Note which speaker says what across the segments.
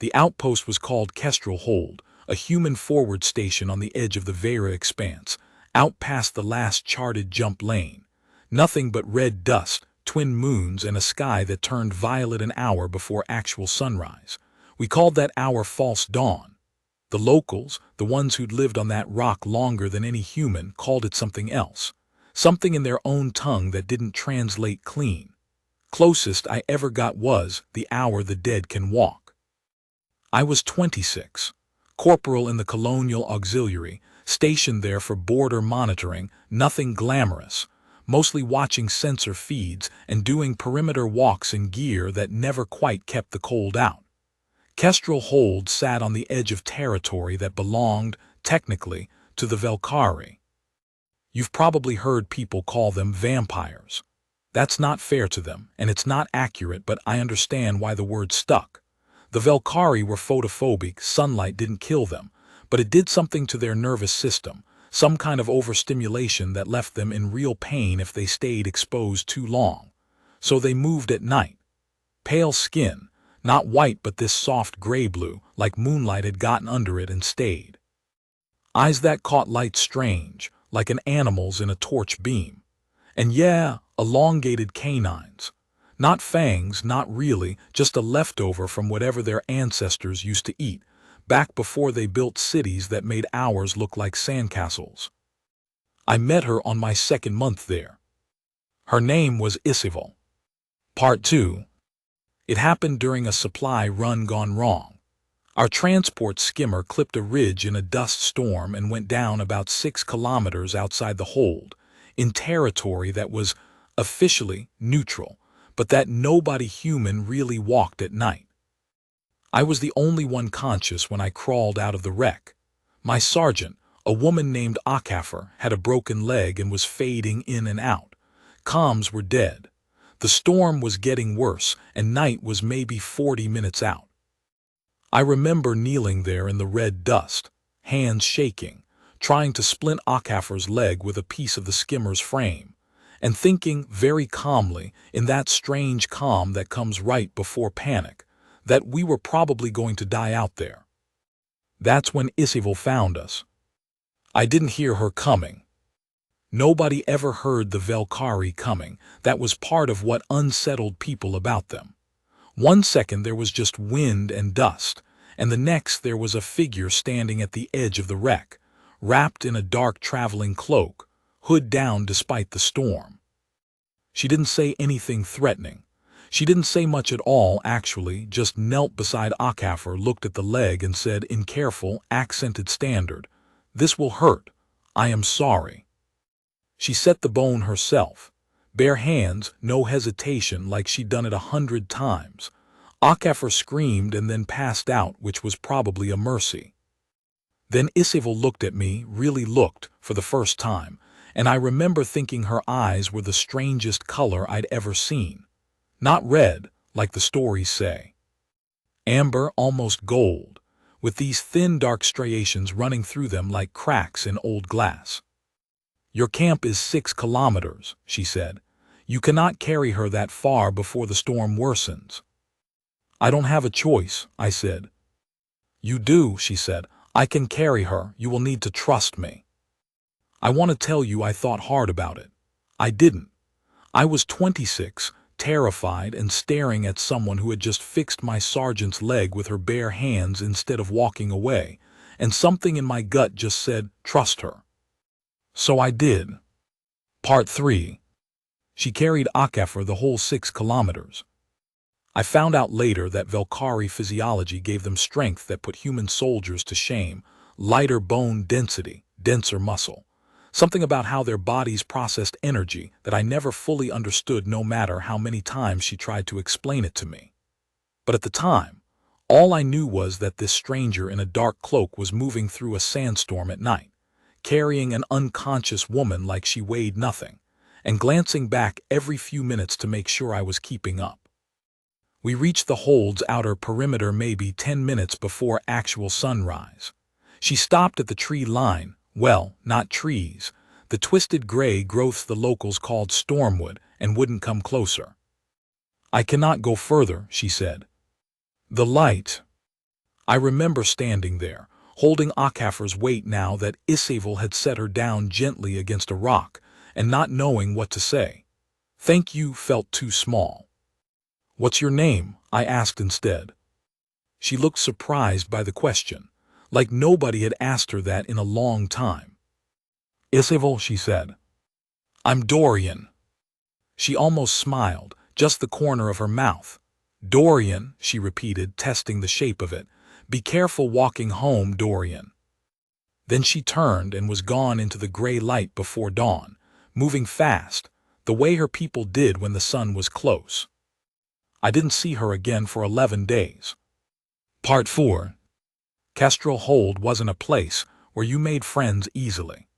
Speaker 1: The outpost was called Kestrel Hold, a human forward station on the edge of the Vera expanse, out past the last charted jump lane. Nothing but red dust, twin moons, and a sky that turned violet an hour before actual sunrise. We called that hour false dawn. The locals, the ones who'd lived on that rock longer than any human, called it something else. Something in their own tongue that didn't translate clean. Closest I ever got was the hour the dead can walk. I was 26, corporal in the Colonial Auxiliary, stationed there for border monitoring, nothing glamorous, mostly watching sensor feeds and doing perimeter walks in gear that never quite kept the cold out. Kestrel Hold sat on the edge of territory that belonged, technically, to the Velkari. You've probably heard people call them vampires. That's not fair to them, and it's not accurate, but I understand why the word stuck. The Velkari were photophobic, sunlight didn't kill them, but it did something to their nervous system, some kind of overstimulation that left them in real pain if they stayed exposed too long. So they moved at night. Pale skin, not white but this soft gray-blue, like moonlight had gotten under it and stayed. Eyes that caught light strange, like an animal's in a torch beam. And yeah, elongated canines. Not fangs, not really, just a leftover from whatever their ancestors used to eat, back before they built cities that made ours look like sandcastles. I met her on my second month there. Her name was Isival. Part 2. It happened during a supply run gone wrong. Our transport skimmer clipped a ridge in a dust storm and went down about 6 kilometers outside the hold, in territory that was officially neutral, but that nobody human really walked at night. I was the only one conscious when I crawled out of the wreck. My sergeant, a woman named Akafar, had a broken leg and was fading in and out. Comms were dead. The storm was getting worse, and night was maybe 40 minutes out. I remember kneeling there in the red dust, hands shaking, trying to splint Akafar's leg with a piece of the skimmer's frame, and thinking very calmly, in that strange calm that comes right before panic, that we were probably going to die out there. That's when Isival found us. I didn't hear her coming. Nobody ever heard the Velkari coming. That was part of what unsettled people about them. 1 second there was just wind and dust, and the next there was a figure standing at the edge of the wreck, wrapped in a dark traveling cloak, hood down despite the storm. She didn't say anything threatening. She didn't say much at all, actually, just knelt beside Akafar, looked at the leg and said in careful, accented standard, "This will hurt. I am sorry." She set the bone herself. Bare hands, no hesitation, like she'd done it 100 times. Akafar screamed and then passed out, which was probably a mercy. Then Isival looked at me, really looked, for the first time, and I remember thinking her eyes were the strangest color I'd ever seen. Not red, like the stories say. Amber, almost gold, with these thin dark striations running through them like cracks in old glass. "Your camp is 6 kilometers, she said. "You cannot carry her that far before the storm worsens." "I don't have a choice," I said. "You do," she said. "I can carry her. You will need to trust me." I want to tell you I thought hard about it. I didn't. I was 26, terrified and staring at someone who had just fixed my sergeant's leg with her bare hands instead of walking away, and something in my gut just said, trust her. So I did. Part 3. She carried Akafar the whole 6 kilometers. I found out later that Velkari physiology gave them strength that put human soldiers to shame, lighter bone density, denser muscle. Something about how their bodies processed energy that I never fully understood, no matter how many times she tried to explain it to me. But at the time, all I knew was that this stranger in a dark cloak was moving through a sandstorm at night, carrying an unconscious woman like she weighed nothing, and glancing back every few minutes to make sure I was keeping up. We reached the hold's outer perimeter maybe 10 minutes before actual sunrise. She stopped at the tree line, well, not trees, the twisted gray growths the locals called stormwood, and wouldn't come closer. "I cannot go further," she said. "The light." I remember standing there, holding Akafar's weight now that Isavil had set her down gently against a rock, and not knowing what to say. Thank you felt too small. What's your name? I asked instead. She looked surprised by the question, like nobody had asked her that in a long time. Isavil, she said. I'm Dorian. She almost smiled, just the corner of her mouth. Dorian, she repeated, testing the shape of it. Be careful walking home, Dorian. Then she turned and was gone into the gray light before dawn, moving fast, the way her people did when the sun was close. I didn't see her again for 11 days. Part 4. Kestrel Hold wasn't a place where you made friends easily.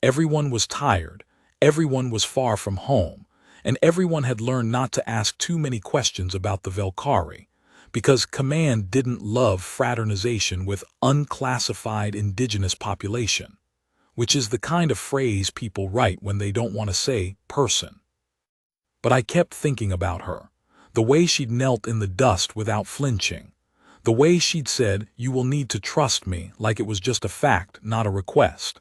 Speaker 1: Everyone was tired, everyone was far from home, and everyone had learned not to ask too many questions about the Velkari, because command didn't love fraternization with unclassified indigenous population, which is the kind of phrase people write when they don't want to say person. But I kept thinking about her, the way she'd knelt in the dust without flinching, the way she'd said, "You will need to trust me," like it was just a fact, not a request.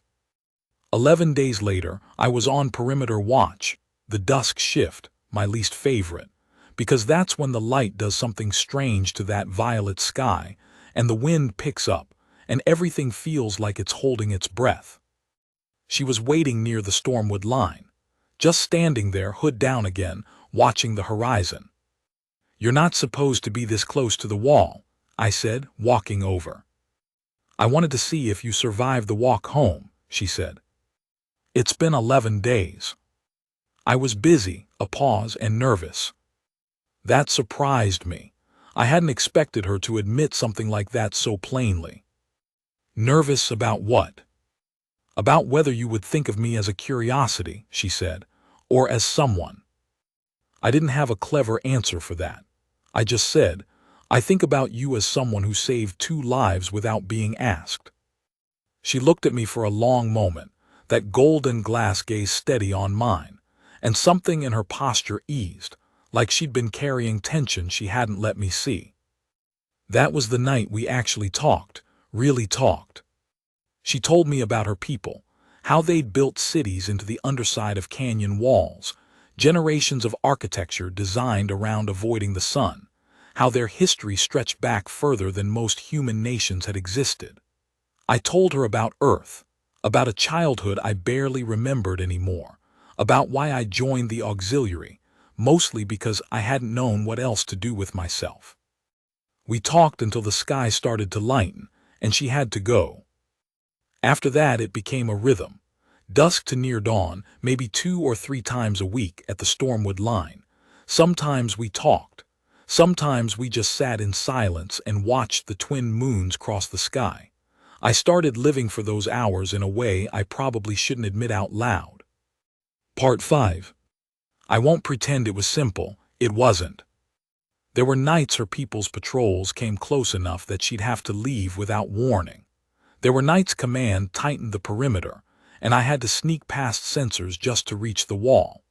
Speaker 1: 11 days later, I was on perimeter watch, the dusk shift, my least favorite, because that's when the light does something strange to that violet sky, and the wind picks up, and everything feels like it's holding its breath. She was waiting near the Stormwood line, just standing there, hood down again, watching the horizon. You're not supposed to be this close to the wall, I said, walking over. I wanted to see if you survived the walk home, she said. It's been 11 days. I was busy, a pause, and nervous. That surprised me. I hadn't expected her to admit something like that so plainly. Nervous about what? About whether you would think of me as a curiosity, she said, or as someone. I didn't have a clever answer for that. I just said, I think about you as someone who saved 2 lives without being asked. She looked at me for a long moment, that golden glass gaze steady on mine, and something in her posture eased, like she'd been carrying tension she hadn't let me see. That was the night we actually talked, really talked. She told me about her people, how they'd built cities into the underside of canyon walls, generations of architecture designed around avoiding the sun, how their history stretched back further than most human nations had existed. I told her about Earth, about a childhood I barely remembered anymore, about why I joined the auxiliary, mostly because I hadn't known what else to do with myself. We talked until the sky started to lighten, and she had to go. After that it became a rhythm, dusk to near dawn, maybe 2 or 3 times a week at the Stormwood line. Sometimes we talked, sometimes we just sat in silence and watched the twin moons cross the sky. I started living for those hours in a way I probably shouldn't admit out loud. Part 5. I won't pretend it was simple, it wasn't. There were nights her people's patrols came close enough that she'd have to leave without warning. There were nights command tightened the perimeter, and I had to sneak past sensors just to reach the wall.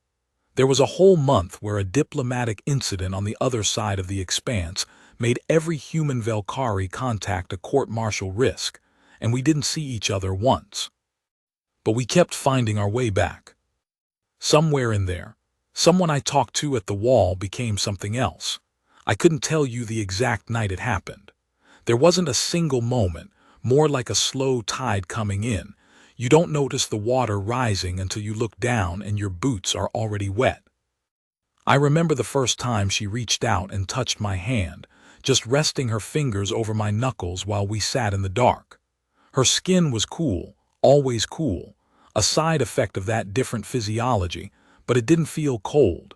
Speaker 1: There was a whole month where a diplomatic incident on the other side of the expanse made every human Velkari contact a court-martial risk, and we didn't see each other once. But we kept finding our way back. Somewhere in there, someone I talked to at the wall became something else. I couldn't tell you the exact night it happened. There wasn't a single moment, more like a slow tide coming in. You don't notice the water rising until you look down and your boots are already wet. I remember the first time she reached out and touched my hand, just resting her fingers over my knuckles while we sat in the dark. Her skin was cool, always cool, a side effect of that different physiology, but it didn't feel cold.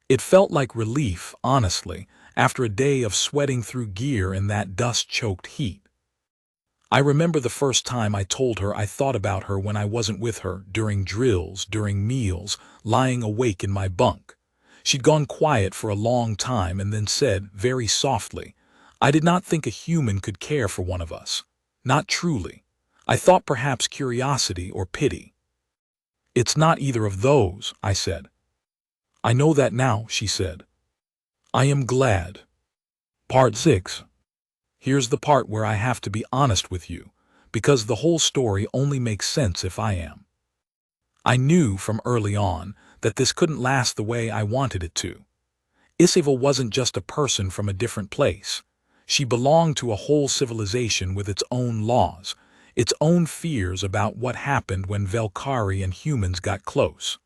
Speaker 1: It felt like relief, honestly, after a day of sweating through gear in that dust-choked heat. I remember the first time I told her I thought about her when I wasn't with her, during drills, during meals, lying awake in my bunk. She'd gone quiet for a long time and then said, very softly, I did not think a human could care for one of us. Not truly. I thought perhaps curiosity or pity. It's not either of those, I said. I know that now, she said. I am glad. Part 6. Here's the part where I have to be honest with you, because the whole story only makes sense if I am. I knew from early on that this couldn't last the way I wanted it to. Isabel wasn't just a person from a different place. She belonged to a whole civilization with its own laws, its own fears about what happened when Velkari and humans got close.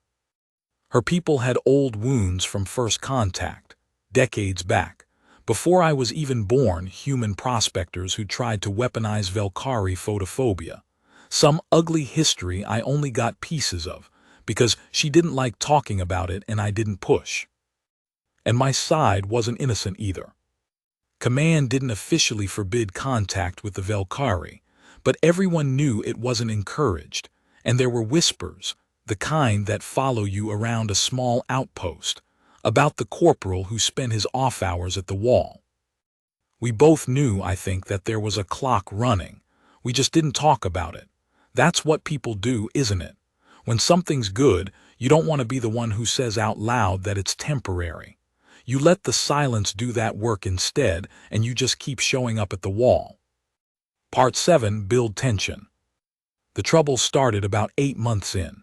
Speaker 1: Her people had old wounds from first contact, decades back, before I was even born, human prospectors who tried to weaponize Velkari photophobia. Some ugly history I only got pieces of, because she didn't like talking about it and I didn't push. And my side wasn't innocent either. Command didn't officially forbid contact with the Velkari, but everyone knew it wasn't encouraged, and there were whispers, the kind that follow you around a small outpost, about the corporal who spent his off hours at the wall. We both knew, I think, that there was a clock running. We just didn't talk about it. That's what people do, isn't it? When something's good, you don't want to be the one who says out loud that it's temporary. You let the silence do that work instead, and you just keep showing up at the wall. Part 7. Build tension. The trouble started about 8 months in.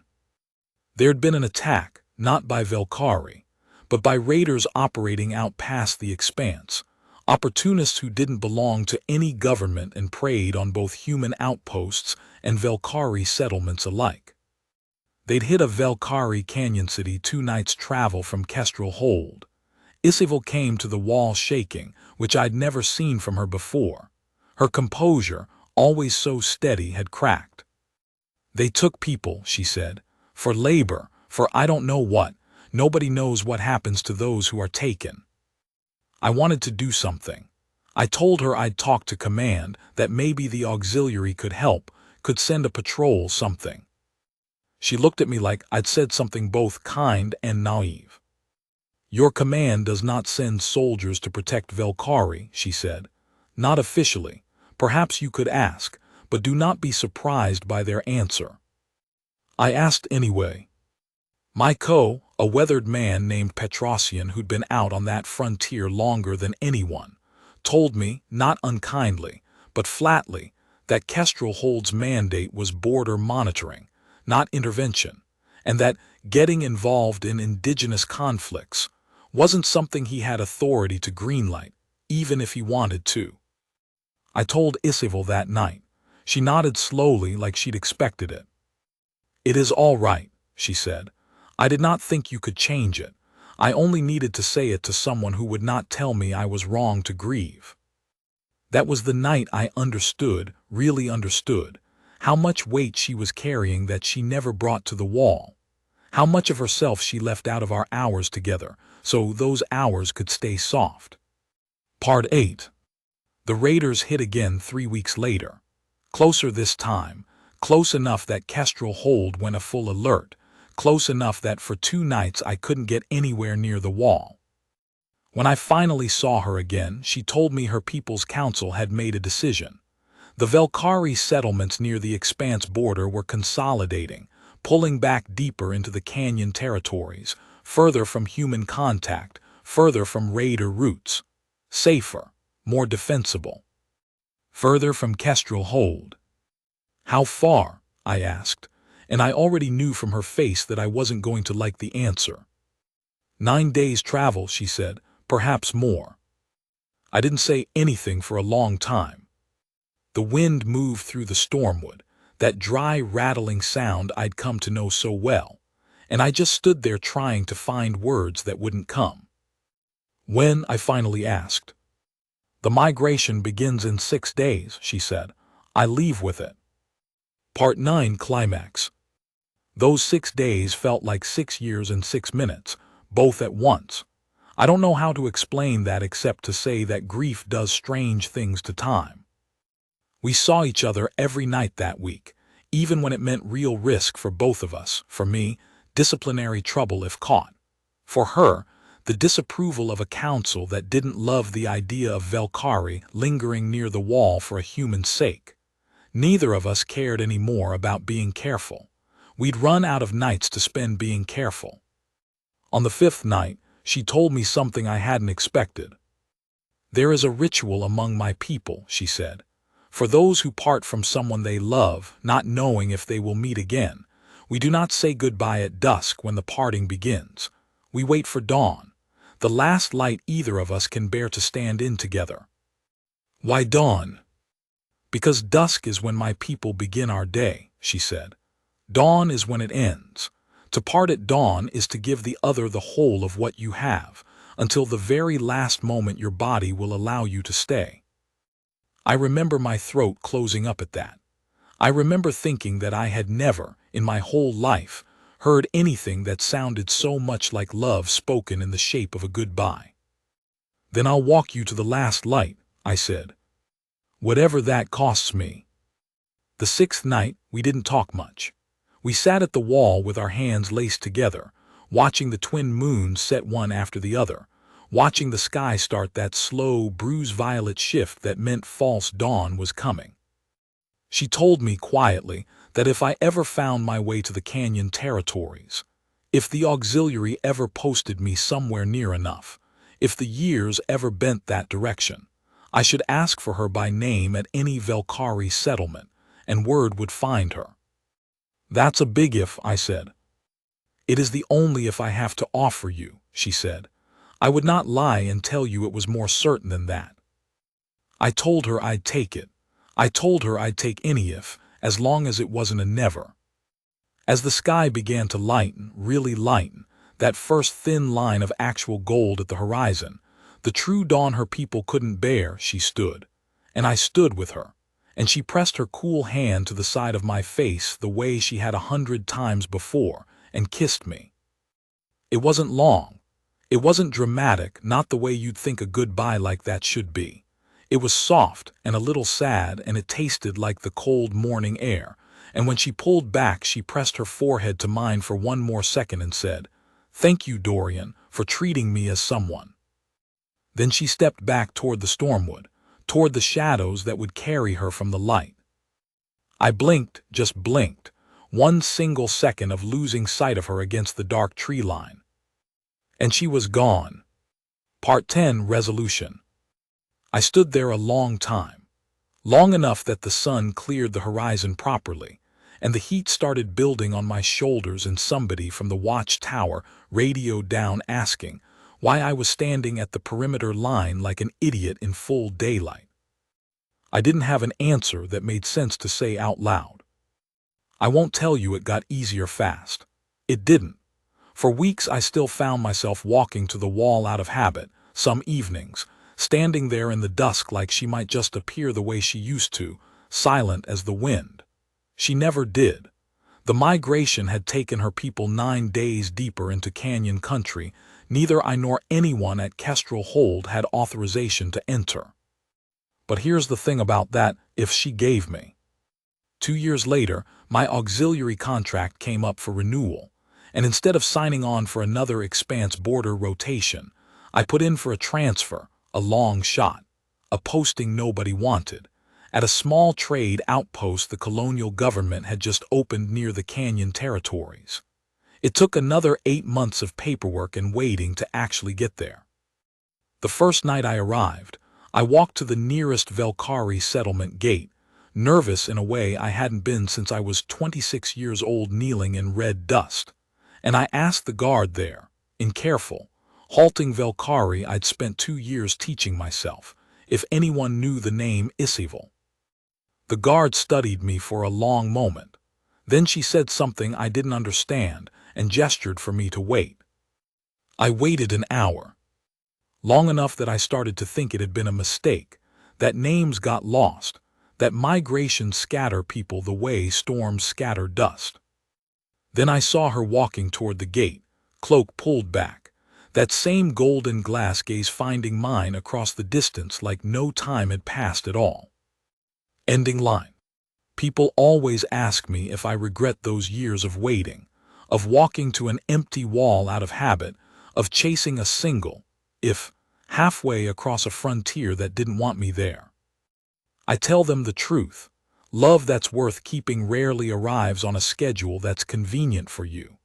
Speaker 1: There'd been an attack, not by Velkari, but by raiders operating out past the expanse, opportunists who didn't belong to any government and preyed on both human outposts and Velkari settlements alike. They'd hit a Velkari canyon city 2 nights' travel from Kestrel Hold. Isabel came to the wall shaking, which I'd never seen from her before. Her composure, always so steady, had cracked. They took people, she said, for labor, for I don't know what. Nobody knows what happens to those who are taken. I wanted to do something. I told her I'd talk to command, that maybe the auxiliary could help, could send a patrol, something. She looked at me like I'd said something both kind and naive. Your command does not send soldiers to protect Velkari, she said. Not officially. Perhaps you could ask, but do not be surprised by their answer. I asked anyway. My a weathered man named Petrosian who'd been out on that frontier longer than anyone, told me, not unkindly, but flatly, that Kestrel Hold's mandate was border monitoring, not intervention, and that getting involved in indigenous conflicts wasn't something he had authority to greenlight, even if he wanted to. I told Isabel that night. She nodded slowly like she'd expected it. It is all right, she said. I did not think you could change it. I only needed to say it to someone who would not tell me I was wrong to grieve. That was the night I understood, really understood, how much weight she was carrying that she never brought to the wall, how much of herself she left out of our hours together, so those hours could stay soft. Part 8. The raiders hit again 3 weeks later. Closer this time, close enough that Kestrel Hold went a full alert, close enough that for 2 nights I couldn't get anywhere near the wall. When I finally saw her again, she told me her people's council had made a decision. The Velkari settlements near the Expanse border were consolidating, pulling back deeper into the canyon territories, further from human contact, further from raider routes, safer, more defensible, further from Kestrel Hold. How far? I asked, and I already knew from her face that I wasn't going to like the answer. 9 days' travel, she said, perhaps more. I didn't say anything for a long time. The wind moved through the stormwood, that dry, rattling sound I'd come to know so well, and I just stood there trying to find words that wouldn't come. When? I finally asked. The migration begins in 6 days, she said. I leave with it. Part 9. Climax. Those 6 days felt like 6 years and 6 minutes, both at once. I don't know how to explain that except to say that grief does strange things to time. We saw each other every night that week, even when it meant real risk for both of us. For me, disciplinary trouble if caught. For her, the disapproval of a council that didn't love the idea of Velkari lingering near the wall for a human's sake. Neither of us cared any more about being careful. We'd run out of nights to spend being careful. On the 5th night, she told me something I hadn't expected. There is a ritual among my people, she said. For those who part from someone they love, not knowing if they will meet again, we do not say goodbye at dusk when the parting begins. We wait for dawn, the last light either of us can bear to stand in together. Why dawn? Because dusk is when my people begin our day, she said. Dawn is when it ends. To part at dawn is to give the other the whole of what you have, until the very last moment your body will allow you to stay. I remember my throat closing up at that. I remember thinking that I had never, in my whole life, heard anything that sounded so much like love spoken in the shape of a goodbye. Then I'll walk you to the last light, I said. Whatever that costs me. The sixth night, we didn't talk much. We sat at the wall with our hands laced together, watching the twin moons set one after the other, watching the sky start that slow, bruise-violet shift that meant false dawn was coming. She told me quietly that if I ever found my way to the canyon territories, if the auxiliary ever posted me somewhere near enough, if the years ever bent that direction, I should ask for her by name at any Velkari settlement, and word would find her. That's a big if, I said. It is the only if I have to offer you, she said. I would not lie and tell you it was more certain than that. I told her I'd take it. I told her I'd take any if, as long as it wasn't a never. As the sky began to lighten, really lighten, that first thin line of actual gold at the horizon, the true dawn her people couldn't bear, she stood. And I stood with her. And she pressed her cool hand to the side of my face the way she had 100 times before, and kissed me. It wasn't long. It wasn't dramatic, not the way you'd think a goodbye like that should be. It was soft and a little sad, and it tasted like the cold morning air, and when she pulled back she pressed her forehead to mine for one more second and said, "Thank you, Dorian, for treating me as someone." Then she stepped back toward the stormwood, toward the shadows that would carry her from the light. I blinked, just blinked, one single second of losing sight of her against the dark tree line. And she was gone. Part 10, Resolution. I stood there a long time, long enough that the sun cleared the horizon properly, and the heat started building on my shoulders, and somebody from the watchtower radioed down asking why I was standing at the perimeter line like an idiot in full daylight. I didn't have an answer that made sense to say out loud. I won't tell you it got easier fast. It didn't. For weeks I still found myself walking to the wall out of habit, some evenings, standing there in the dusk like she might just appear the way she used to, silent as the wind. She never did. The migration had taken her people 9 days deeper into canyon country. Neither I nor anyone at Kestrel Hold had authorization to enter. But here's the thing about that if she gave me. 2 years later, my auxiliary contract came up for renewal, and instead of signing on for another Expanse border rotation, I put in for a transfer, a long shot, a posting nobody wanted, at a small trade outpost the colonial government had just opened near the canyon territories. It took another 8 months of paperwork and waiting to actually get there. The first night I arrived, I walked to the nearest Velkari settlement gate, nervous in a way I hadn't been since I was 26 years old, kneeling in red dust, and I asked the guard there, in careful, halting Velkari I'd spent 2 years teaching myself, if anyone knew the name Isival. The guard studied me for a long moment. Then she said something I didn't understand and gestured for me to wait. I waited an hour. Long enough that I started to think it had been a mistake, that names got lost, that migrations scatter people the way storms scatter dust. Then I saw her walking toward the gate, cloak pulled back, that same golden glass gaze finding mine across the distance like no time had passed at all. Ending line. People always ask me if I regret those years of waiting, of walking to an empty wall out of habit, of chasing a single, if, halfway across a frontier that didn't want me there. I tell them the truth. Love that's worth keeping rarely arrives on a schedule that's convenient for you.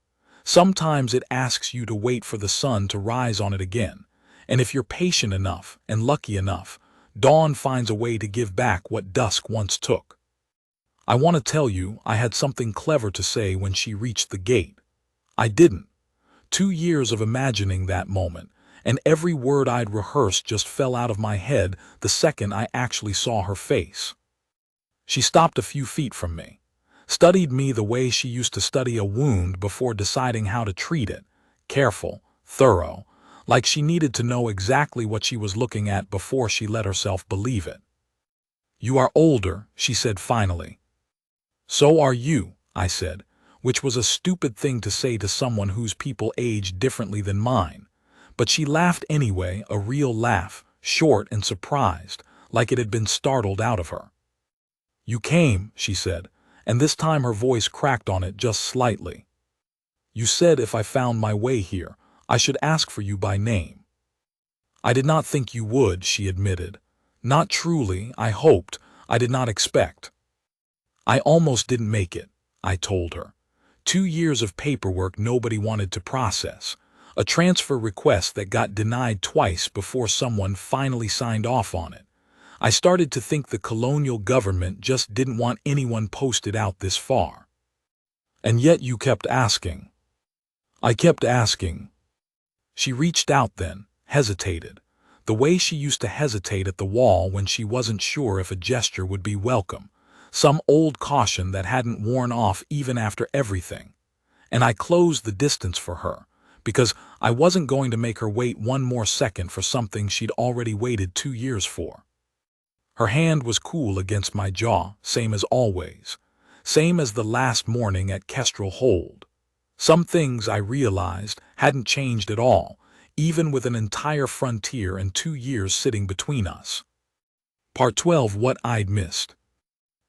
Speaker 1: Sometimes it asks you to wait for the sun to rise on it again, And if you're patient enough and lucky enough, dawn finds a way to give back what dusk once took. I want to tell you I had something clever to say when she reached the gate. I didn't. 2 years of imagining that moment, and every word I'd rehearsed just fell out of my head the second I actually saw her face. She stopped a few feet from me, studied me the way she used to study a wound before deciding how to treat it, careful, thorough, like she needed to know exactly what she was looking at before she let herself believe it. "You are older," she said finally. "So are you," I said, which was a stupid thing to say to someone whose people aged differently than mine. But she laughed anyway, a real laugh, short and surprised, like it had been startled out of her. "You came," she said, and this time her voice cracked on it just slightly. "You said if I found my way here, I should ask for you by name." "I did not think you would," she admitted. "Not truly, I hoped, I did not expect." "I almost didn't make it," I told her. 2 years of paperwork nobody wanted to process. A transfer request that got denied twice before someone finally signed off on it. I started to think the colonial government just didn't want anyone posted out this far. "And yet you kept asking." "I kept asking." She reached out then, hesitated, the way she used to hesitate at the wall when she wasn't sure if a gesture would be welcome, some old caution that hadn't worn off even after everything. And I closed the distance for her, because I wasn't going to make her wait one more second for something she'd already waited 2 years for. Her hand was cool against my jaw, same as always, same as the last morning at Kestrel Hold. Some things, I realized, hadn't changed at all, even with an entire frontier and 2 years sitting between us. Part 12. What I'd missed.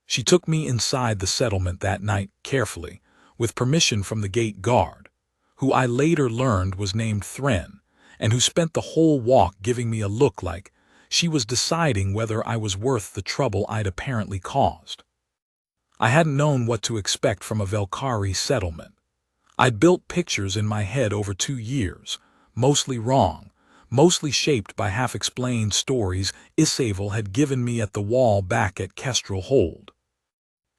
Speaker 1: She took me inside the settlement that night, carefully, with permission from the gate guard, who I later learned was named Thren, and who spent the whole walk giving me a look like she was deciding whether I was worth the trouble I'd apparently caused. I hadn't known what to expect from a Velkhari settlement. I'd built pictures in my head over 2 years, mostly wrong, mostly shaped by half-explained stories Isavel had given me at the wall back at Kestrel Hold.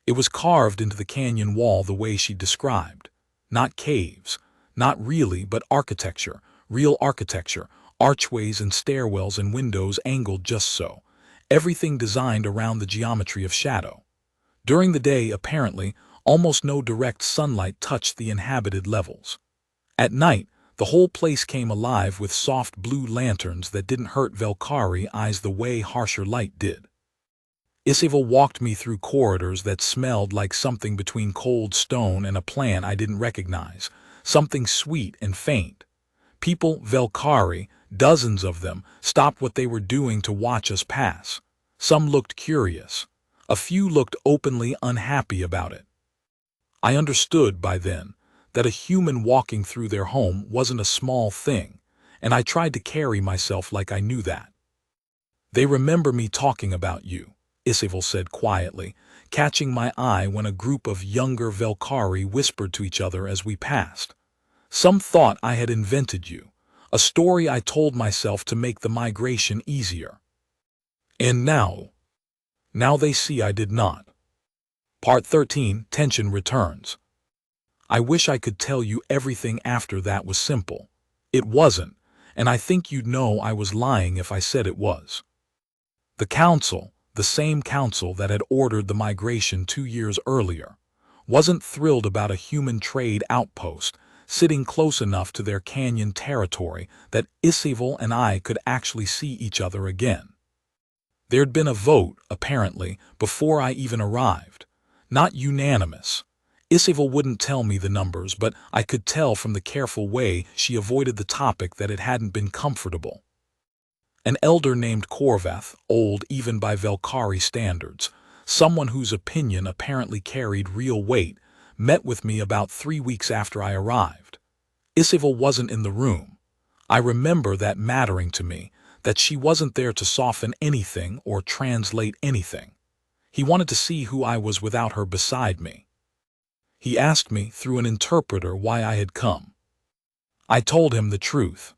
Speaker 1: It was carved into the canyon wall the way she described. Not caves, not really, but architecture, real architecture, archways and stairwells and windows angled just so, everything designed around the geometry of shadow. During the day, apparently, almost no direct sunlight touched the inhabited levels. At night, the whole place came alive with soft blue lanterns that didn't hurt Velkhari eyes the way harsher light did. Isavel walked me through corridors that smelled like something between cold stone and a plant I didn't recognize, something sweet and faint. People, Velkhari, dozens of them, stopped what they were doing to watch us pass. Some looked curious. A few looked openly unhappy about it. I understood by then that a human walking through their home wasn't a small thing, and I tried to carry myself like I knew that. "They remember me talking about you," Isavel said quietly, catching my eye when a group of younger Velkhari whispered to each other as we passed. "Some thought I had invented you, a story I told myself to make the migration easier. And now they see I did not." Part 13. Tension returns. I wish I could tell you everything after that was simple. It wasn't, and I think you'd know I was lying if I said it was. The council, the same council that had ordered the migration 2 years earlier, wasn't thrilled about a human trade outpost sitting close enough to their canyon territory that Isavel and I could actually see each other again. There'd been a vote, apparently, before I even arrived. Not unanimous. Isavel wouldn't tell me the numbers, but I could tell from the careful way she avoided the topic that it hadn't been comfortable. An elder named Korvath, old even by Velkhari standards, someone whose opinion apparently carried real weight, met with me about 3 weeks after I arrived. Isavel wasn't in the room. I remember that mattering to me, that she wasn't there to soften anything or translate anything. He wanted to see who I was without her beside me. He asked me through an interpreter why I had come. I told him the truth.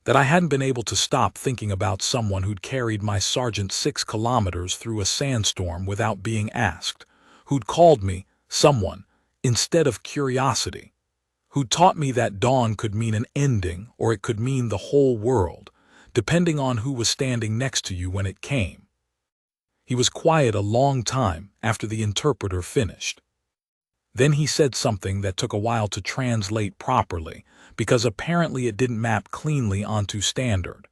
Speaker 1: that I hadn't been able to stop thinking about someone who'd carried my sergeant 6 kilometers through a sandstorm without being asked, who'd called me someone instead of curiosity, who'd taught me that dawn could mean an ending or it could mean the whole world, depending on who was standing next to you when it came. He was quiet a long time after the interpreter finished. Then he said something that took a while to translate properly, because apparently it didn't map cleanly onto standard.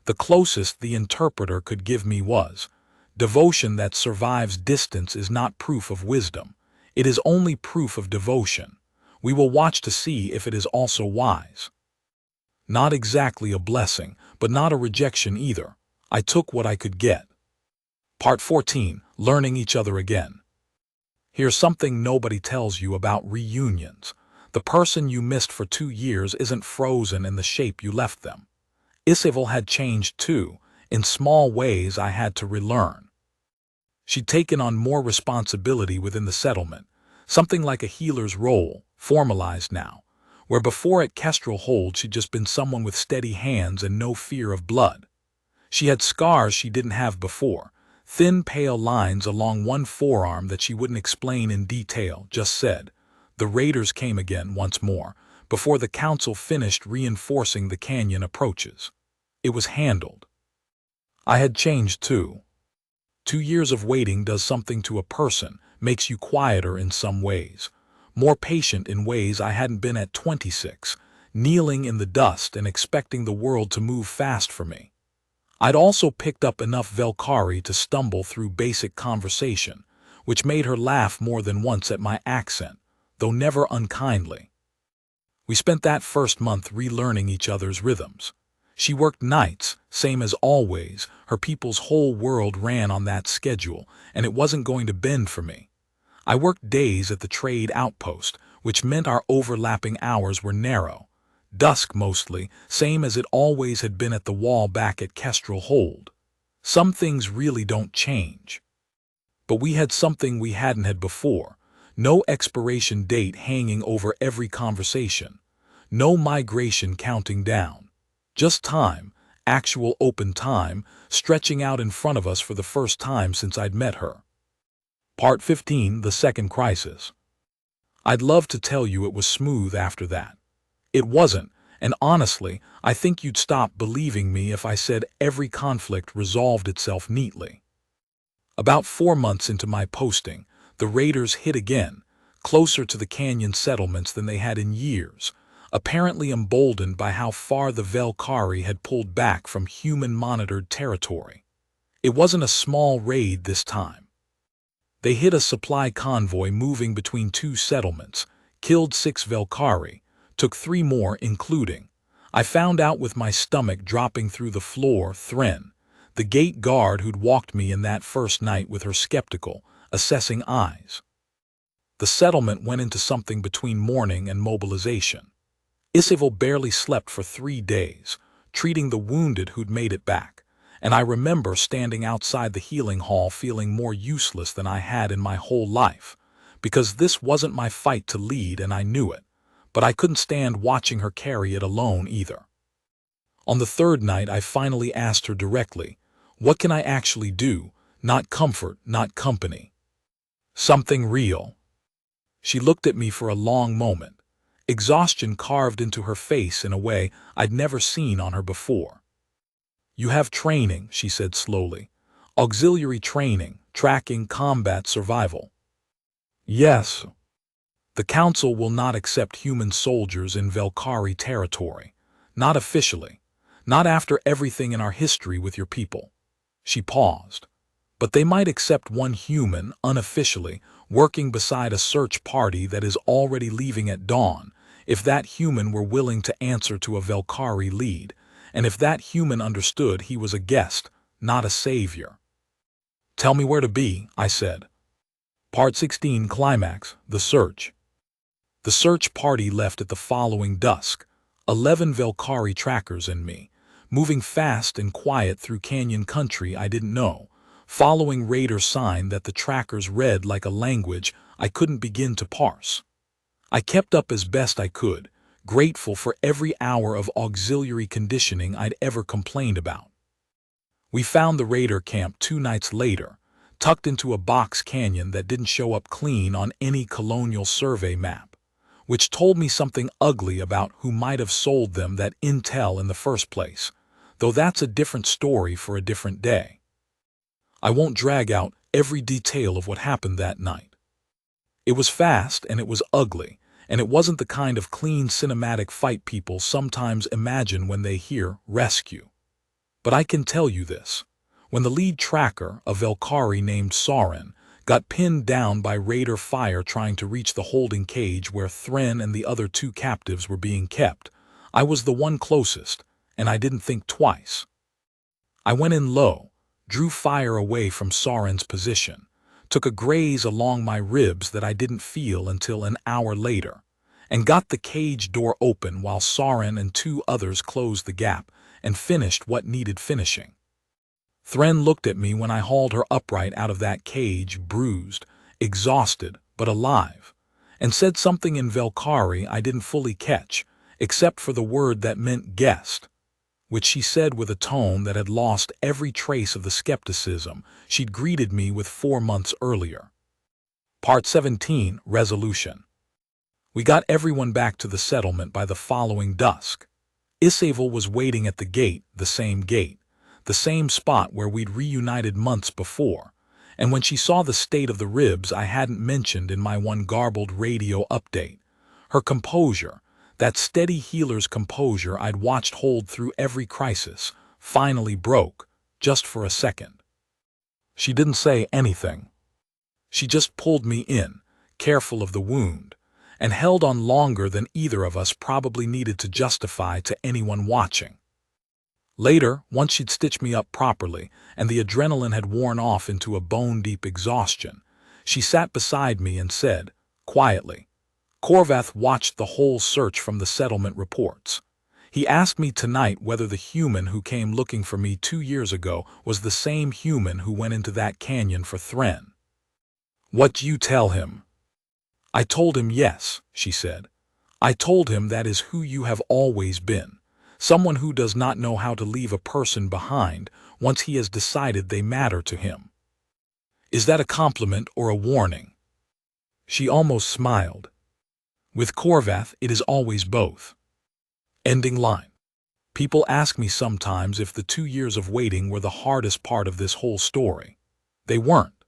Speaker 1: The closest the interpreter could give me was, "Devotion that survives distance is not proof of wisdom. It is only proof of devotion. We will watch to see if it is also wise." Not exactly a blessing, but not a rejection either. I took what I could get. Part 14. Learning each other again. Here's something nobody tells you about reunions. The person you missed for 2 years isn't frozen in the shape you left them. Isabel had changed too. In small ways I had to relearn. She'd taken on more responsibility within the settlement, something like a healer's role, formalized now, where before at Kestrel Hold she'd just been someone with steady hands and no fear of blood. She had scars she didn't have before, thin pale lines along one forearm that she wouldn't explain in detail, just said, "The raiders came again once more," before the council finished reinforcing the canyon approaches. It was handled. I had changed too. 2 years of waiting does something to a person, makes you quieter in some ways, more patient in ways I hadn't been at 26, kneeling in the dust and expecting the world to move fast for me. I'd also picked up enough Velkari to stumble through basic conversation, which made her laugh more than once at my accent, though never unkindly. We spent that first month relearning each other's rhythms. She worked nights, same as always. Her people's whole world ran on that schedule, and it wasn't going to bend for me. I worked days at the trade outpost, which meant our overlapping hours were narrow. Dusk mostly, same as it always had been at the wall back at Kestrel Hold. Some things really don't change. But we had something we hadn't had before. No expiration date hanging over every conversation. No migration counting down. Just time, actual open time, stretching out in front of us for the first time since I'd met her. Part 15. The Second Crisis. I'd love to tell you it was smooth after that. It wasn't, and honestly, I think you'd stop believing me if I said every conflict resolved itself neatly. About 4 months into my posting, the raiders hit again, closer to the canyon settlements than they had in years, apparently emboldened by how far the Velkari had pulled back from human-monitored territory. It wasn't a small raid this time. They hit a supply convoy moving between 2 settlements, killed 6 Velkari, took 3 more including, I found out with my stomach dropping through the floor, Thren, the gate guard who'd walked me in that first night with her skeptical, assessing eyes. The settlement went into something between mourning and mobilization. Isabel barely slept for 3 days, treating the wounded who'd made it back, and I remember standing outside the healing hall feeling more useless than I had in my whole life, because this wasn't my fight to lead and I knew it. But I couldn't stand watching her carry it alone either. On the 3rd night I finally asked her directly, what can I actually do, not comfort, not company? Something real. She looked at me for a long moment, exhaustion carved into her face in a way I'd never seen on her before. You have training, she said slowly, auxiliary training, tracking, combat, survival. Yes. The Council will not accept human soldiers in Velkari territory. Not officially. Not after everything in our history with your people. She paused. But they might accept one human, unofficially, working beside a search party that is already leaving at dawn, if that human were willing to answer to a Velkari lead, and if that human understood he was a guest, not a savior. Tell me where to be, I said. Part 16. Climax. The Search. The search party left at the following dusk, 11 Velkari trackers and me, moving fast and quiet through canyon country I didn't know, following raider sign that the trackers read like a language I couldn't begin to parse. I kept up as best I could, grateful for every hour of auxiliary conditioning I'd ever complained about. We found the raider camp 2 nights later, tucked into a box canyon that didn't show up clean on any colonial survey map, which told me something ugly about who might have sold them that intel in the first place, though that's a different story for a different day. I won't drag out every detail of what happened that night. It was fast and it was ugly, and it wasn't the kind of clean cinematic fight people sometimes imagine when they hear rescue. But I can tell you this. When the lead tracker, a Velkari named Soren, got pinned down by raider fire trying to reach the holding cage where Thren and the other 2 captives were being kept, I was the one closest, and I didn't think twice. I went in low, drew fire away from Soren's position, took a graze along my ribs that I didn't feel until an hour later, and got the cage door open while Soren and 2 others closed the gap and finished what needed finishing. Thren looked at me when I hauled her upright out of that cage, bruised, exhausted, but alive, and said something in Velkari I didn't fully catch, except for the word that meant guest, which she said with a tone that had lost every trace of the skepticism she'd greeted me with 4 months earlier. Part 17, Resolution. We got everyone back to the settlement by the following dusk. Isabel was waiting at the gate, the same spot where we'd reunited months before, and when she saw the state of the ribs I hadn't mentioned in my one garbled radio update, her composure, that steady healer's composure I'd watched hold through every crisis, finally broke, just for a second. She didn't say anything. She just pulled me in, careful of the wound, and held on longer than either of us probably needed to justify to anyone watching. Later, once she'd stitched me up properly and the adrenaline had worn off into a bone-deep exhaustion, she sat beside me and said, quietly, "Korvath watched the whole search from the settlement reports. He asked me tonight whether the human who came looking for me 2 years ago was the same human who went into that canyon for Thren. What you tell him?" "I told him yes," she said. "I told him that is who you have always been. Someone who does not know how to leave a person behind once he has decided they matter to him." "Is that a compliment or a warning?" She almost smiled. "With Korvath, it is always both." Ending line. People ask me sometimes if the 2 years of waiting were the hardest part of this whole story. They weren't.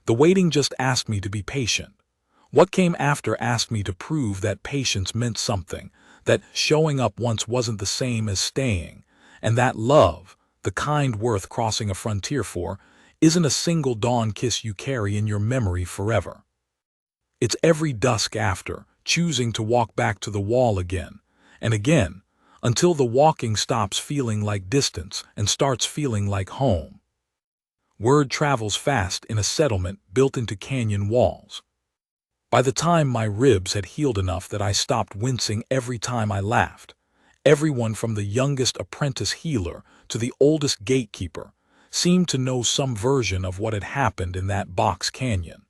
Speaker 1: The waiting just asked me to be patient. What came after asked me to prove that patience meant something, that showing up once wasn't the same as staying, and that love, the kind worth crossing a frontier for, isn't a single dawn kiss you carry in your memory forever. It's every dusk after, choosing to walk back to the wall again, and again, until the walking stops feeling like distance and starts feeling like home. Word travels fast in a settlement built into canyon walls. By the time my ribs had healed enough that I stopped wincing every time I laughed, everyone from the youngest apprentice healer to the oldest gatekeeper seemed to know some version of what had happened in that box canyon.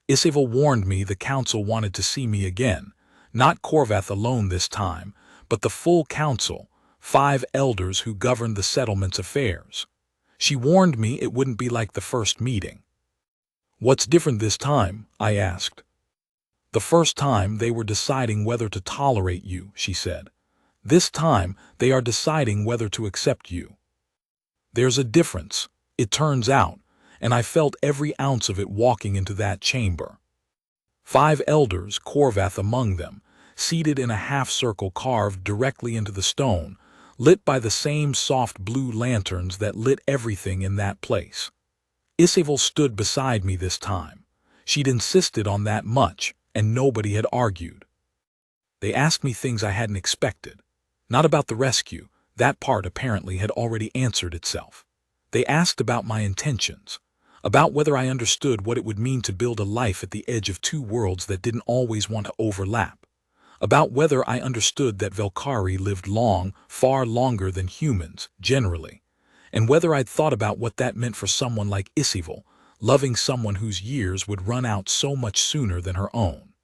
Speaker 1: Isabel warned me the council wanted to see me again, not Korvath alone this time, but the full council, 5 elders who governed the settlement's affairs. She warned me it wouldn't be like the first meeting. "What's different this time?" I asked. "The first time they were deciding whether to tolerate you," she said. "This time they are deciding whether to accept you. There's a difference, it turns out, and I felt every ounce of it walking into that chamber. 5 elders, Korvath among them, seated in a half-circle carved directly into the stone, lit by the same soft blue lanterns that lit everything in that place. Isabel stood beside me this time. She'd insisted on that much, and nobody had argued. They asked me things I hadn't expected. Not about the rescue, that part apparently had already answered itself. They asked about my intentions, about whether I understood what it would mean to build a life at the edge of 2 worlds that didn't always want to overlap, about whether I understood that Velkari lived long, far longer than humans, generally, and whether I'd thought about what that meant for someone like Isabel, loving someone whose years would run out so much sooner than her own.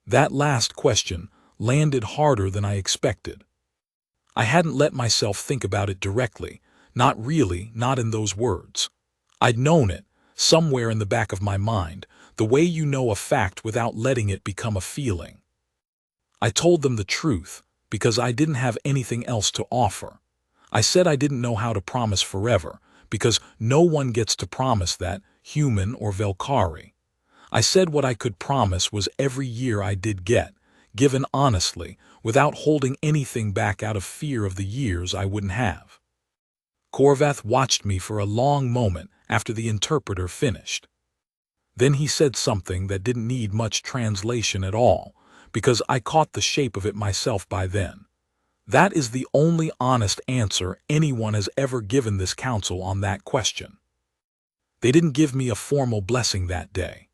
Speaker 1: That last question landed harder than I expected. I hadn't let myself think about it directly, not really, not in those words. I'd known it, somewhere in the back of my mind, the way you know a fact without letting it become a feeling. I told them the truth, because I didn't have anything else to offer. I said I didn't know how to promise forever, because no one gets to promise that, human or Velkari. I said what I could promise was every year I did get, given honestly, without holding anything back out of fear of the years I wouldn't have. Korvath watched me for a long moment after the interpreter finished. Then he said something that didn't need much translation at all, because I caught the shape of it myself by then. That is the only honest answer anyone has ever given this council on that question. They didn't give me a formal blessing that day.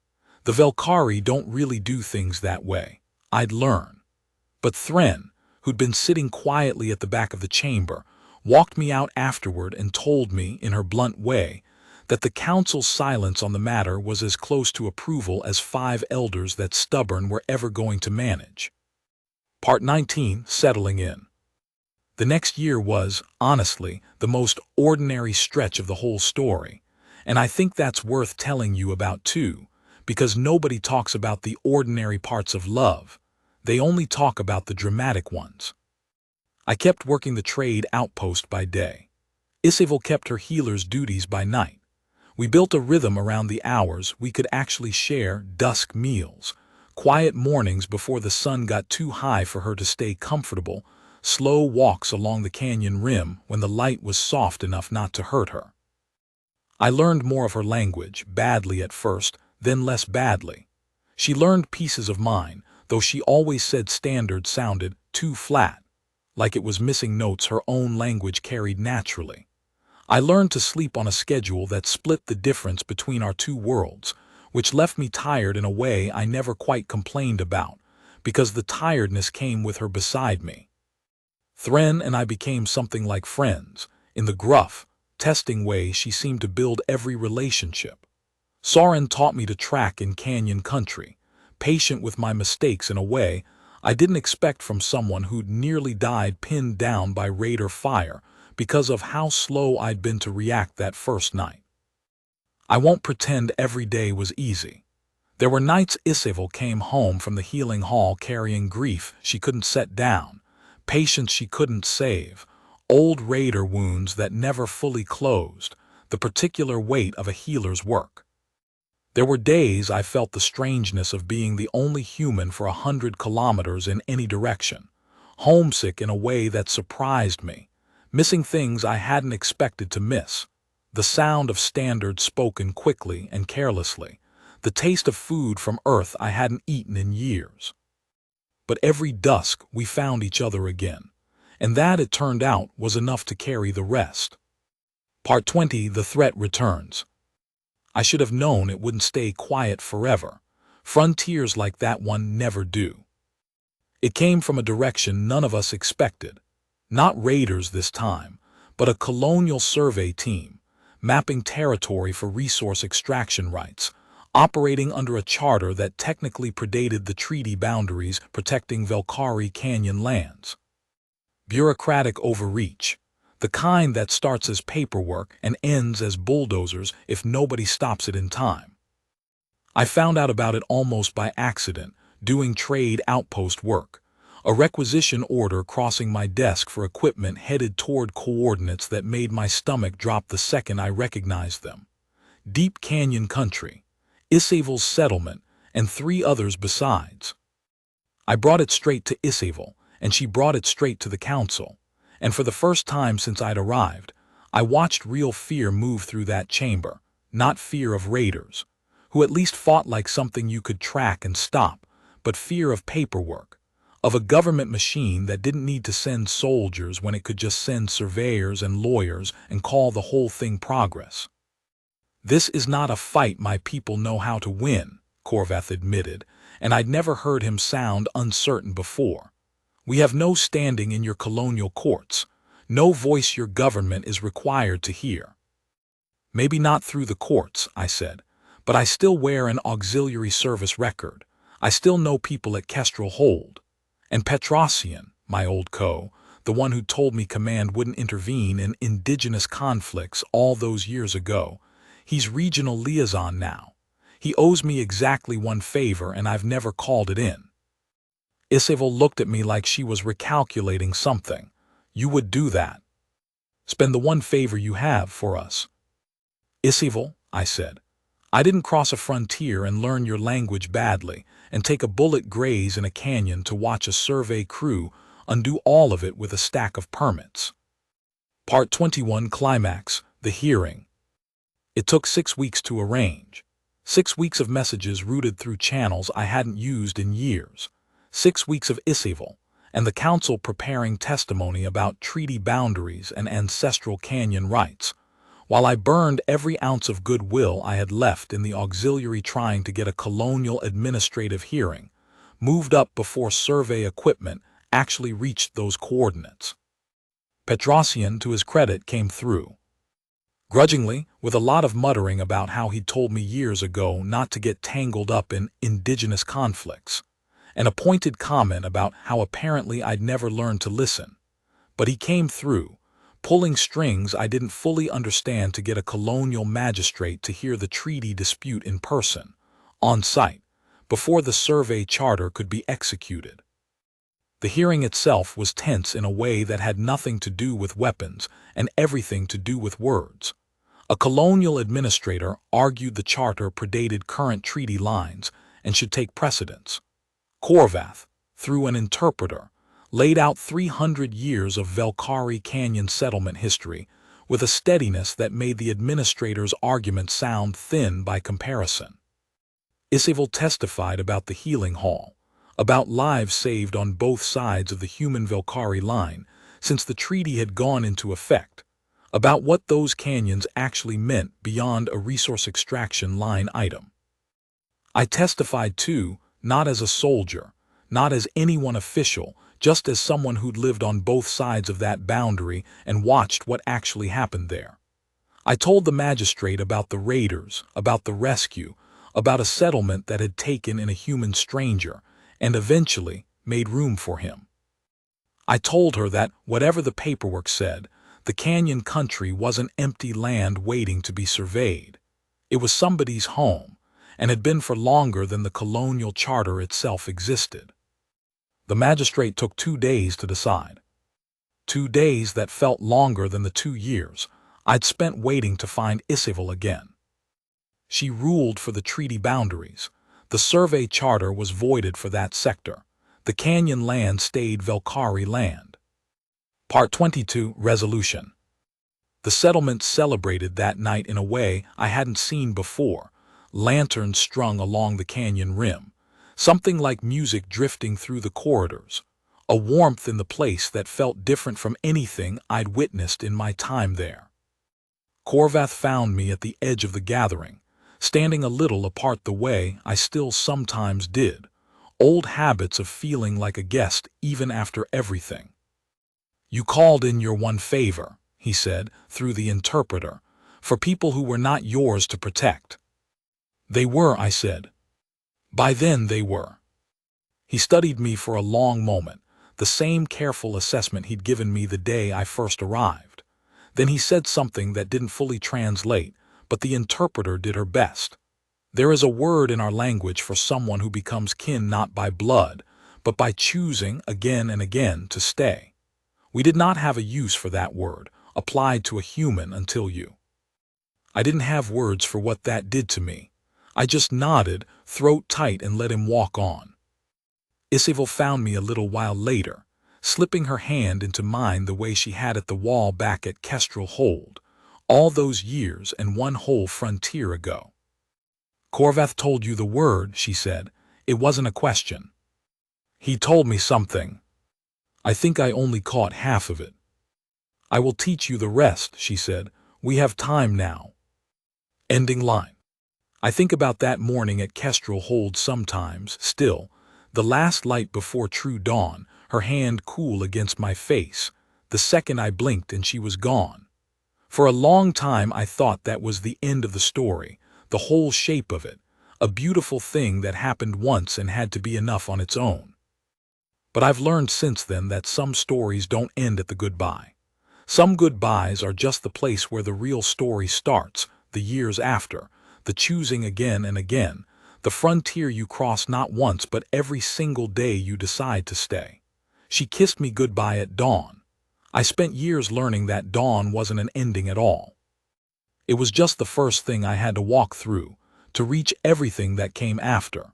Speaker 1: The Velkari don't really do things that way. I'd learn. But Thren, who'd been sitting quietly at the back of the chamber, walked me out afterward and told me, in her blunt way, that the council's silence on the matter was as close to approval as 5 elders that stubborn were ever going to manage. Part 19, settling in. The next year was, honestly, the most ordinary stretch of the whole story, and I think that's worth telling you about too, because nobody talks about the ordinary parts of love. They only talk about the dramatic ones. I kept working the trade outpost by day. Isavil kept her healer's duties by night. We built a rhythm around the hours we could actually share dusk meals, quiet mornings before the sun got too high for her to stay comfortable, slow walks along the canyon rim when the light was soft enough not to hurt her. I learned more of her language, badly at first, then less badly. She learned pieces of mine, though she always said standard sounded too flat, like it was missing notes her own language carried naturally. I learned to sleep on a schedule that split the difference between our two worlds, which left me tired in a way I never quite complained about, because the tiredness came with her beside me. Thren and I became something like friends. In the gruff, testing way she seemed to build every relationship. Soren taught me to track in canyon country, patient with my mistakes in a way I didn't expect from someone who'd nearly died pinned down by raider fire because of how slow I'd been to react that first night. I won't pretend every day was easy. There were nights Isavil came home from the healing hall carrying grief she couldn't set down, patience she couldn't save, old raider wounds that never fully closed, the particular weight of a healer's work. There were days I felt the strangeness of being the only human for 100 kilometers in any direction, homesick in a way that surprised me, missing things I hadn't expected to miss, the sound of standards spoken quickly and carelessly, the taste of food from earth I hadn't eaten in years. But every dusk we found each other again, and that, it turned out, was enough to carry the rest. Part 20, the threat returns. I should have known it wouldn't stay quiet forever. Frontiers like that one never do. It came from a direction none of us expected. Not raiders this time, but a colonial survey team, mapping territory for resource extraction rights, operating under a charter that technically predated the treaty boundaries protecting Velkari Canyon lands. Bureaucratic overreach, the kind that starts as paperwork and ends as bulldozers if nobody stops it in time. I found out about it almost by accident, doing trade outpost work, a requisition order crossing my desk for equipment headed toward coordinates that made my stomach drop the second I recognized them. Deep Canyon Country, Isavil's settlement, and 3 others besides. I brought it straight to Isavil, and she brought it straight to the council, and for the first time since I'd arrived, I watched real fear move through that chamber, not fear of raiders, who at least fought like something you could track and stop, but fear of paperwork, of a government machine that didn't need to send soldiers when it could just send surveyors and lawyers and call the whole thing progress. This is not a fight my people know how to win, Korvath admitted, and I'd never heard him sound uncertain before. We have no standing in your colonial courts, no voice your government is required to hear. Maybe not through the courts, I said, but I still wear an auxiliary service record. I still know people at Kestrel Hold. And Petrosian, my old the one who told me command wouldn't intervene in indigenous conflicts all those years ago, he's regional liaison now. He owes me exactly one favor and I've never called it in. Isabel looked at me like she was recalculating something. You would do that. Spend the one favor you have for us. Isabel, I said. I didn't cross a frontier and learn your language badly and take a bullet graze in a canyon to watch a survey crew undo all of it with a stack of permits. Part 21 Climax, the hearing. It took 6 weeks to arrange. 6 weeks of messages routed through channels I hadn't used in years. 6 weeks of Isabel and the council preparing testimony about treaty boundaries and ancestral canyon rights, while I burned every ounce of goodwill I had left in the auxiliary trying to get a colonial administrative hearing, moved up before survey equipment actually reached those coordinates. Petrosian, to his credit, came through. Grudgingly, with a lot of muttering about how he'd told me years ago not to get tangled up in indigenous conflicts, and a pointed comment about how apparently I'd never learned to listen. But he came through, pulling strings I didn't fully understand to get a colonial magistrate to hear the treaty dispute in person, on site, before the survey charter could be executed. The hearing itself was tense in a way that had nothing to do with weapons and everything to do with words. A colonial administrator argued the charter predated current treaty lines and should take precedence. Corvath, through an interpreter, laid out 300 years of Velcari Canyon settlement history with a steadiness that made the administrator's argument sound thin by comparison. Isabel testified about the healing hall, about lives saved on both sides of the human Velcari line since the treaty had gone into effect, about what those canyons actually meant beyond a resource extraction line item. I testified too, not as a soldier, not as anyone official, just as someone who'd lived on both sides of that boundary and watched what actually happened there. I told the magistrate about the raiders, about the rescue, about a settlement that had taken in a human stranger, and eventually made room for him. I told her that, whatever the paperwork said, the canyon country wasn't empty land waiting to be surveyed. It was somebody's home, and had been for longer than the colonial charter itself existed. The magistrate took 2 days to decide. 2 days that felt longer than the 2 years I'd spent waiting to find Isabel again. She ruled for the treaty boundaries. The survey charter was voided for that sector. The canyon land stayed Velcari land. Part 22 Resolution. The settlement celebrated that night in a way I hadn't seen before, lanterns strung along the canyon rim, something like music drifting through the corridors, a warmth in the place that felt different from anything I'd witnessed in my time there. Corvath found me at the edge of the gathering, standing a little apart the way I still sometimes did, old habits of feeling like a guest even after everything. You called in your one favor, he said, through the interpreter, for people who were not yours to protect. They were, I said. By then they were. He studied me for a long moment, the same careful assessment he'd given me the day I first arrived. Then he said something that didn't fully translate, but the interpreter did her best. There is a word in our language for someone who becomes kin not by blood, but by choosing again and again to stay. We did not have a use for that word, applied to a human until you. I didn't have words for what that did to me. I just nodded, throat tight, and let him walk on. Isabel found me a little while later, slipping her hand into mine the way she had at the wall back at Kestrel Hold, all those years and one whole frontier ago. Corvath told you the word, she said. It wasn't a question. He told me something. I think I only caught half of it. I will teach you the rest, she said. We have time now. Ending line. I think about that morning at Kestrel Hold sometimes, still, the last light before true dawn, her hand cool against my face, the second I blinked and she was gone. For a long time I thought that was the end of the story, the whole shape of it, a beautiful thing that happened once and had to be enough on its own. But I've learned since then that some stories don't end at the goodbye. Some goodbyes are just the place where the real story starts, the years after, the choosing again and again, the frontier you cross not once but every single day you decide to stay. She kissed me goodbye at dawn. I spent years learning that dawn wasn't an ending at all. It was just the first thing I had to walk through, to reach everything that came after.